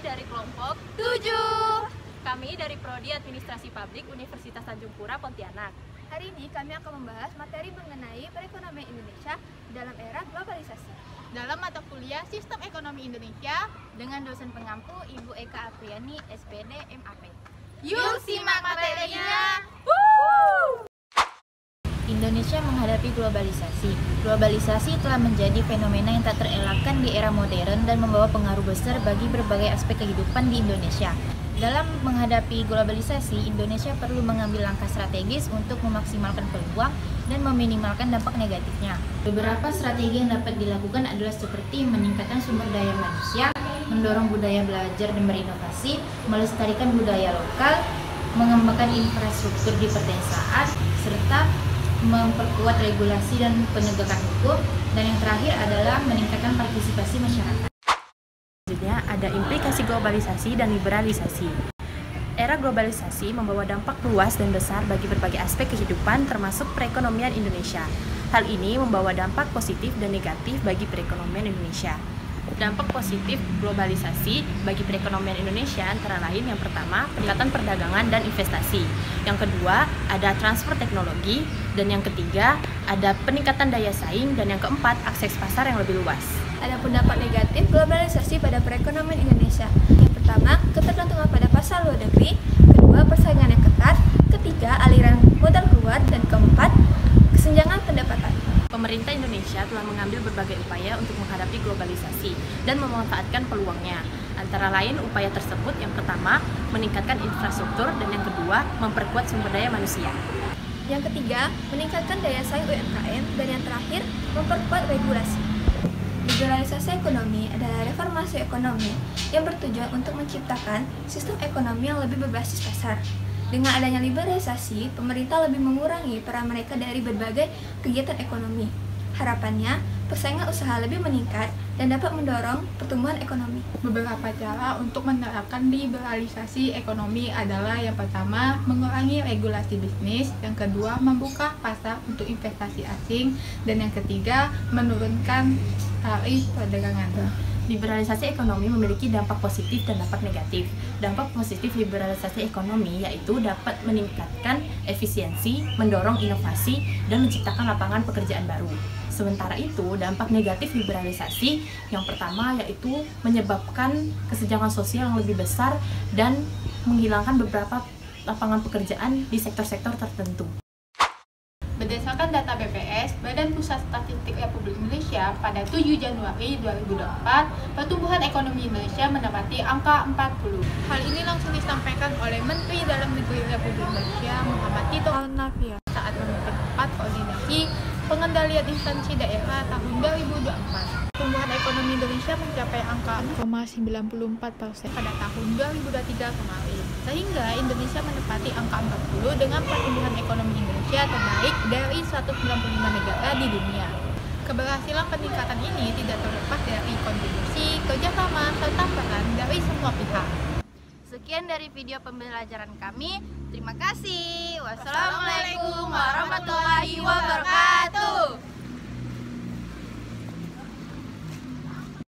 dari kelompok 7. Kami dari Prodi Administrasi Publik Universitas Tanjung Pura, Pontianak. Hari ini kami akan membahas materi mengenai perekonomian Indonesia dalam era globalisasi. Dalam mata kuliah Sistem Ekonomi Indonesia dengan dosen pengampu Ibu Eka Apriani, SPD, MAP. Yuk simak materinya! Indonesia menghadapi globalisasi. Globalisasi telah menjadi fenomena yang tak terelakkan di era modern dan membawa pengaruh besar bagi berbagai aspek kehidupan di Indonesia. Dalam menghadapi globalisasi, Indonesia perlu mengambil langkah strategis untuk memaksimalkan peluang dan meminimalkan dampak negatifnya. Beberapa strategi yang dapat dilakukan adalah seperti meningkatkan sumber daya manusia, mendorong budaya belajar dan berinovasi, melestarikan budaya lokal, mengembangkan infrastruktur di pedesaan, serta memperkuat regulasi dan penegakan hukum, dan yang terakhir adalah meningkatkan partisipasi masyarakat. Selanjutnya ada implikasi globalisasi dan liberalisasi. Era globalisasi membawa dampak luas dan besar bagi berbagai aspek kehidupan termasuk perekonomian Indonesia. Hal ini membawa dampak positif dan negatif bagi perekonomian Indonesia. Dampak positif globalisasi bagi perekonomian Indonesia antara lain yang pertama, peningkatan perdagangan dan investasi. Yang kedua, ada transfer teknologi, dan yang ketiga, ada peningkatan daya saing, dan yang keempat, akses pasar yang lebih luas. Adapun dampak negatif globalisasi pada perekonomian Indonesia. Yang pertama, ketergantungan pada pasar luar negeri. Kedua, persaingan yang ketat. Ketiga, aliran modal keluar. Dan keempat, kesenjangan pendapatan. Pemerintah Indonesia telah mengambil berbagai upaya untuk menghadapi globalisasi dan memanfaatkan peluangnya. Antara lain upaya tersebut yang pertama, meningkatkan infrastruktur, dan yang kedua, memperkuat sumber daya manusia. Yang ketiga, meningkatkan daya saing UMKM. Dan yang terakhir, memperkuat regulasi. Liberalisasi ekonomi adalah reformasi ekonomi yang bertujuan untuk menciptakan sistem ekonomi yang lebih berbasis pasar. Dengan adanya liberalisasi, pemerintah lebih mengurangi peran mereka dari berbagai kegiatan ekonomi. Harapannya, persaingan usaha lebih meningkat dan dapat mendorong pertumbuhan ekonomi. Beberapa cara untuk menerapkan liberalisasi ekonomi adalah yang pertama, mengurangi regulasi bisnis, yang kedua, membuka pasar untuk investasi asing, dan yang ketiga, menurunkan tarif perdagangan. Liberalisasi ekonomi memiliki dampak positif dan dampak negatif. Dampak positif liberalisasi ekonomi yaitu dapat meningkatkan efisiensi, mendorong inovasi, dan menciptakan lapangan pekerjaan baru. Sementara itu, dampak negatif liberalisasi yang pertama yaitu menyebabkan kesenjangan sosial yang lebih besar dan menghilangkan beberapa lapangan pekerjaan di sektor-sektor tertentu. Berdasarkan data BPS, Badan Pusat Statistik Republik Indonesia, pada 7 Januari 2024, pertumbuhan ekonomi Indonesia menempati angka 40. Hal ini langsung disampaikan oleh Menteri Dalam Negeri Republik Indonesia, Muhammad Tito Karnavian, saat memimpin rapat koordinasi pengendalian instansi daerah tahun 2024. Pertumbuhan ekonomi Indonesia mencapai angka 0,94% pada tahun 2023 kemarin, sehingga Indonesia menempati angka 40 dengan pertumbuhan ekonomi Indonesia terbaik dari 195 negara di dunia. Keberhasilan peningkatan ini tidak terlepas dari kontribusi, kerjasama, serta peran dari semua pihak. Sekian dari video pembelajaran kami. Terima kasih. Wassalamualaikum.